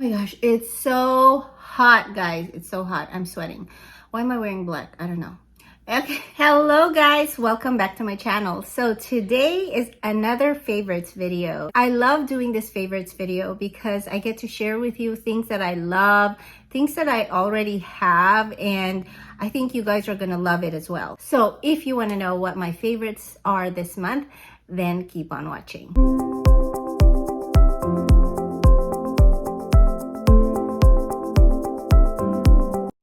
Oh my gosh, it's so hot, guys. It's so hot. I'm sweating. Why am I wearing black? I don't know. Okay, hello guys, welcome back to my channel. So today is another favorites video. I love doing this favorites video because I get to share with you things that I love, things that I already have, and I think you guys are gonna love it as well. So if you want to know what my favorites are this month, then keep on watching.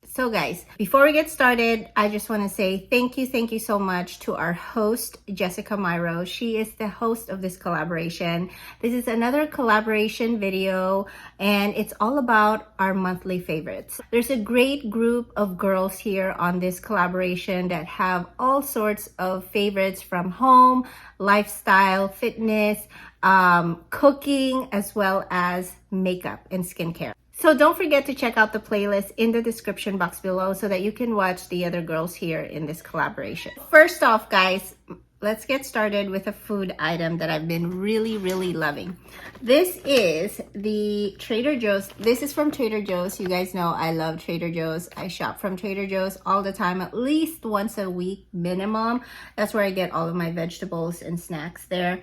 So guys, before we get started, I just want to say thank you so much to our host, Jessica MyRose. She is the host of this collaboration. This is another collaboration video, and it's all about our monthly favorites. There's a great group of girls here on this collaboration that have all sorts of favorites from home, lifestyle, fitness, cooking, as well as makeup and skincare. So don't forget to check out the playlist in the description box below so that you can watch the other girls here in this collaboration. First off, guys, let's get started with a food item that I've been really loving. This is the Trader Joe's. This is from Trader Joe's. You guys know I love Trader Joe's. I shop from Trader Joe's all the time, at least once a week minimum. That's where I get all of my vegetables and snacks there.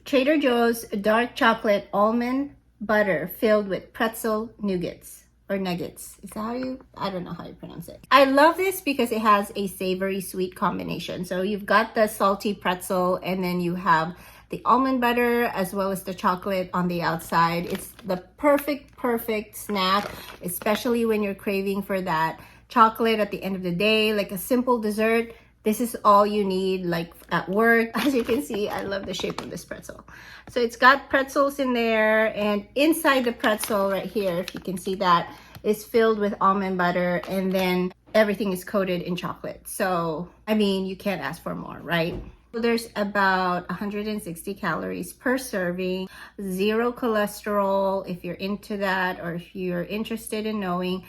Trader Joe's dark chocolate almond butter filled with pretzel nuggets or nuggets. Is that how you? I don't know how you pronounce it. I love this because it has a savory sweet combination. So you've got the salty pretzel and then you have the almond butter as well as the chocolate on the outside. It's the perfect snack, especially when you're craving for that chocolate at the end of the day, like a simple dessert. This is all you need, like at work. As you can see, I love the shape of this pretzel. So it's got pretzels in there, and inside the pretzel right here, if you can see that, is filled with almond butter, and then everything is coated in chocolate. So, I mean, you can't ask for more, right? So there's about 160 calories per serving, 0 cholesterol if you're into that, or if you're interested in knowing.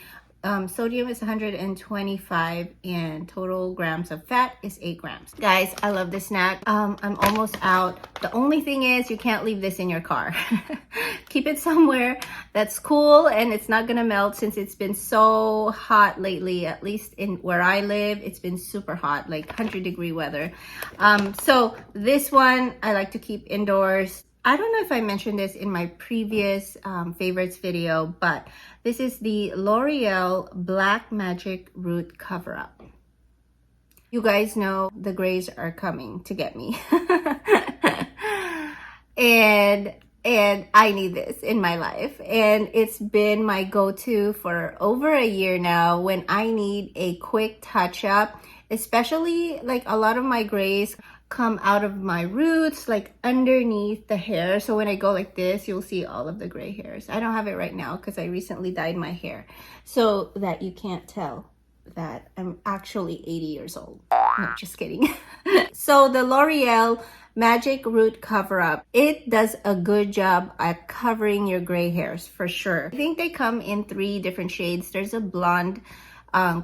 Sodium is 125 and total grams of fat is 8 grams. Guys, I love this snack. I'm almost out. The only thing is you can't leave this in your car. Keep it somewhere that's cool and it's not gonna melt since it's been so hot lately. At least in where I live, it's been super hot, like 100-degree weather. So this one I like to keep indoors. I don't know if I mentioned this in my previous favorites video, but this is the L'Oreal Black Magic Root Cover-Up. You guys know the grays are coming to get me. and I need this in my life. And it's been my go-to for over a year now when I need a quick touch-up, especially like a lot of my grays come out of my roots, like underneath the hair. So when I go like this, you'll see all of the gray hairs. I don't have it right now because I recently dyed my hair so that you can't tell that I'm actually 80 years old. No, just kidding. So the L'Oreal Magic Root Cover-Up, it does a good job at covering your gray hairs for sure. I think they come in 3 different shades. There's a blonde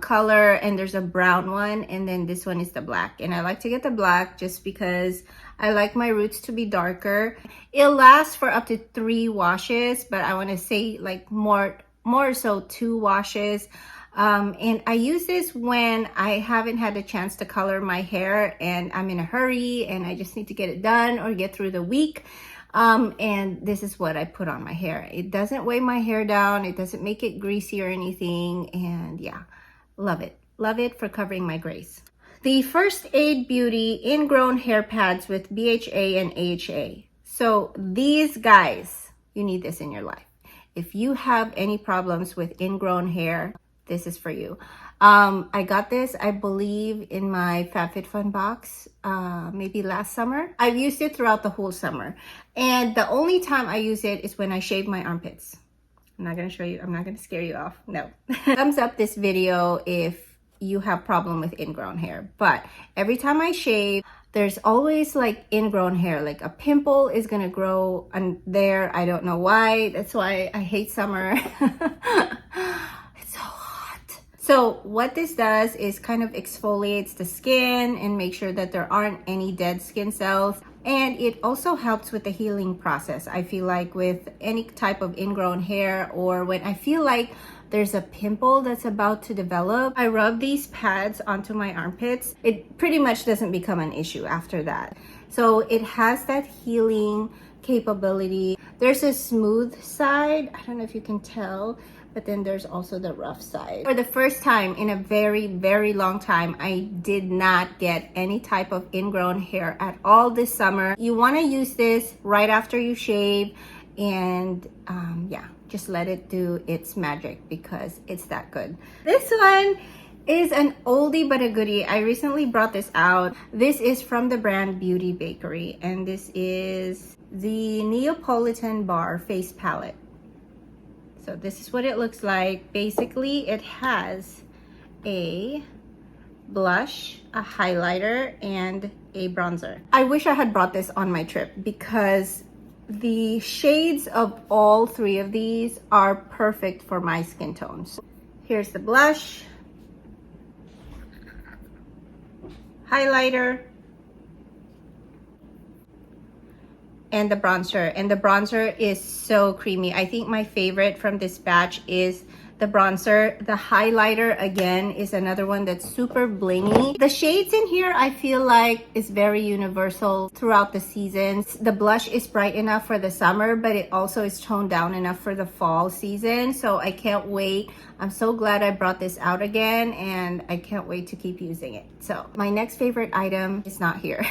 color and there's a brown one, and then this one is the black, and I like to get the black just because I like my roots to be darker. It'll last for up to 3 washes, but I want to say like more so 2 washes. And I use this when I haven't had a chance to color my hair and I'm in a hurry and I just need to get it done or get through the week. And this is what I put on my hair. It doesn't weigh my hair down. It doesn't make it greasy or anything. And yeah, love it. Love it for covering my grays. The First Aid Beauty Ingrown Hair Pads with BHA and AHA. So these guys, you need this in your life. If you have any problems with ingrown hair, this is for you. I got this, I believe, in my Fabfitfun box, maybe last summer. I've used it throughout the whole summer. And the only time I use it is when I shave my armpits. I'm not gonna show you, I'm not gonna scare you off, no. Thumbs up this video if you have problem with ingrown hair. But every time I shave, there's always like ingrown hair, like a pimple is gonna grow on there. I don't know why, that's why I hate summer. So what this does is kind of exfoliates the skin and make sure that there aren't any dead skin cells. And it also helps with the healing process. I feel like with any type of ingrown hair, or when I feel like there's a pimple that's about to develop, I rub these pads onto my armpits. It pretty much doesn't become an issue after that. So it has that healing capability. There's a smooth side, I don't know if you can tell, but then there's also the rough side. For the first time in a very, very long time, I did not get any type of ingrown hair at all this summer. You want to use this right after you shave, and yeah, just let it do its magic because it's that good. This one is an oldie but a goodie. I recently brought this out. This is from the brand Beauty Bakery, and this is the Neapolitan Bar Face Palette. So this is what it looks like. Basically, it has a blush, a highlighter, and a bronzer. I wish I had brought this on my trip because the shades of all three of these are perfect for my skin tones. Here's the blush, highlighter, and the bronzer. And the bronzer is so creamy. I think my favorite from this batch is the bronzer. The highlighter, again, is another one that's super blingy. The shades in here, I feel like, is very universal throughout the seasons. The blush is bright enough for the summer, but it also is toned down enough for the fall season. So I can't wait. I'm so glad I brought this out again, and I can't wait to keep using it. So my next favorite item is not here.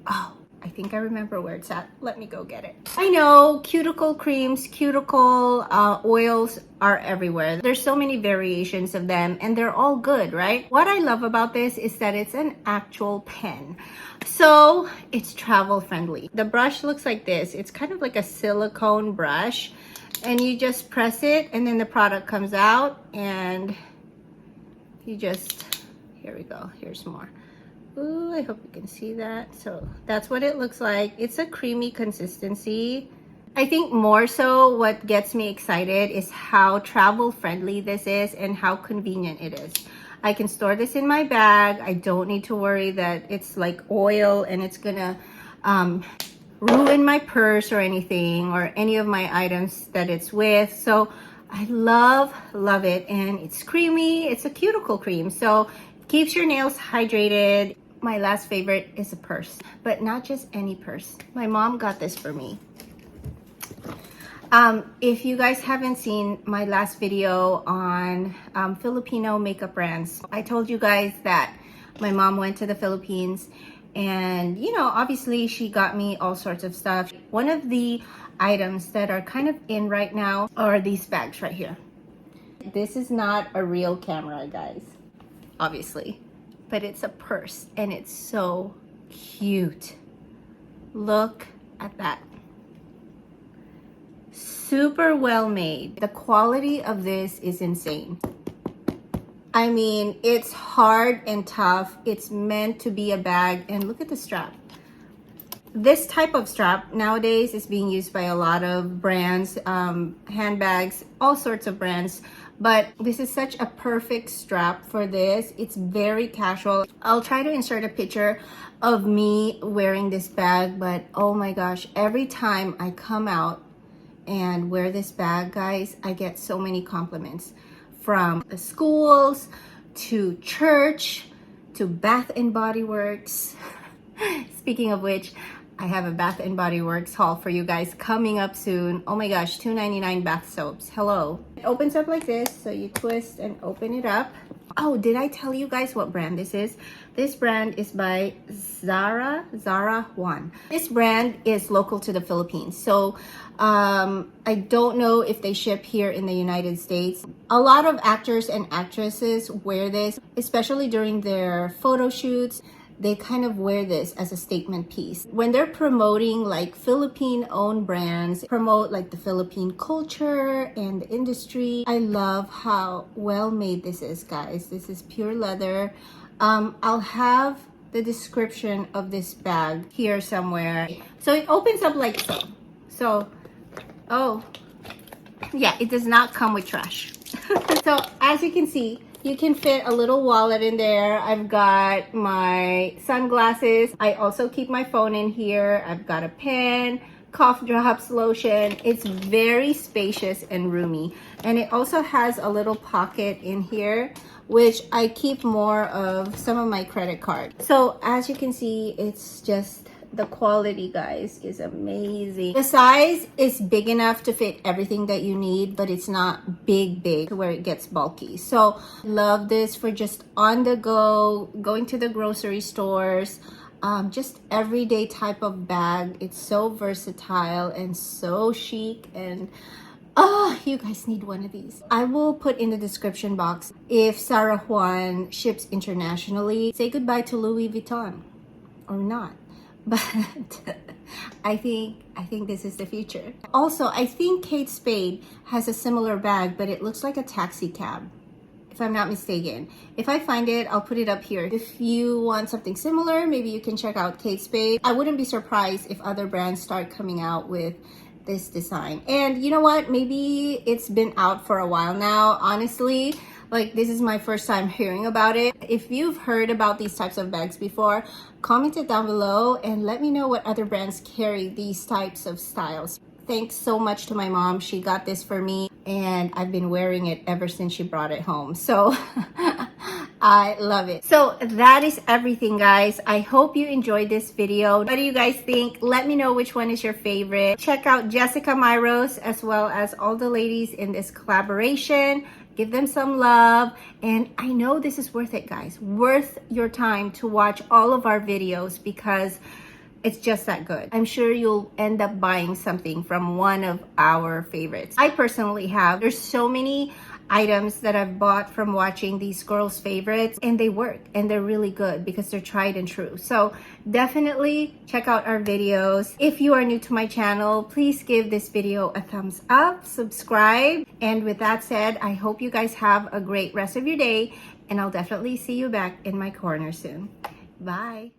Oh, I think I remember where it's at. Let me go get it. I know cuticle creams, cuticle oils are everywhere. There's so many variations of them, and they're all good, right? What I love about this is that it's an actual pen. So it's travel friendly. The brush looks like this. It's kind of like a silicone brush, and you just press it, and then the product comes out, and you just, here we go, here's more. Ooh, I hope you can see that. So that's what it looks like. It's a creamy consistency. I think more so what gets me excited is how travel friendly this is and how convenient it is. I can store this in my bag. I don't need to worry that it's like oil and it's gonna ruin my purse or anything, or any of my items that it's with. So I love it, and it's creamy. It's a cuticle cream, so it keeps your nails hydrated. My last favorite is a purse, but not just any purse. My mom got this for me. If you guys haven't seen my last video on Filipino makeup brands, I told you guys that my mom went to the Philippines, and you know, obviously she got me all sorts of stuff. One of the items that are kind of in right now are these bags right here. This is not a real camera, guys, obviously, but it's a purse, and it's so cute. Look at that. Super well made. The quality of this is insane. I mean, it's hard and tough. It's meant to be a bag, and look at the strap. This type of strap nowadays is being used by a lot of brands, handbags, all sorts of brands. But this is such a perfect strap for this. It's very casual. I'll try to insert a picture of me wearing this bag, but oh my gosh, every time I come out and wear this bag, guys, I get so many compliments from the schools to church to Bath and Body Works. Speaking of which, I have a Bath and Body Works haul for you guys coming up soon. Oh my gosh, $2.99 bath soaps. Hello. It opens up like this, so you twist and open it up. Oh, did I tell you guys what brand this is? This brand is by Zarah Juan. This brand is local to the Philippines. So I don't know if they ship here in the United States. A lot of actors and actresses wear this, especially during their photo shoots. They kind of wear this as a statement piece. When they're promoting like Philippine-owned brands, promote like the Philippine culture and the industry. I love how well made this is, guys. This is pure leather. I'll have the description of this bag here somewhere. So it opens up like so. So, oh, yeah, it does not come with trash. So as you can see, You can fit a little wallet in there. I've got my sunglasses. I also keep my phone in here. I've got a pen, cough drops, lotion. It's very spacious and roomy. And it also has a little pocket in here, which I keep more of some of my credit cards. So as you can see, it's just, the quality, guys, is amazing. The size is big enough to fit everything that you need, but it's not big to where it gets bulky. So love this for just on the go, going to the grocery stores, just everyday type of bag. It's so versatile and so chic, and oh, you guys need one of these. I will put in the description box if Zarah Juan ships internationally. Say goodbye to Louis Vuitton, or not. But I think this is the future. Also, I think Kate Spade has a similar bag, but it looks like a taxi cab, if I'm not mistaken. If I find it, I'll put it up here. If you want something similar, maybe you can check out Kate Spade. I wouldn't be surprised if other brands start coming out with this design. And you know what? Maybe it's been out for a while now, honestly. Like, this is my first time hearing about it. If you've heard about these types of bags before, comment it down below and let me know what other brands carry these types of styles. Thanks so much to my mom. She got this for me and I've been wearing it ever since she brought it home. So I love it. So that is everything, guys. I hope you enjoyed this video. What do you guys think? Let me know which one is your favorite. Check out Jessica MyRose as well as all the ladies in this collaboration. Give them some love. And I know this is worth it, guys. Worth your time to watch all of our videos because it's just that good. I'm sure you'll end up buying something from one of our favorites. I personally have. There's so many items that I've bought from watching these girls' favorites, and they work and they're really good because they're tried and true. So definitely check out our videos. If you are new to my channel, please give this video a thumbs up, subscribe. And with that said, I hope you guys have a great rest of your day, and I'll definitely see you back in my corner soon. Bye.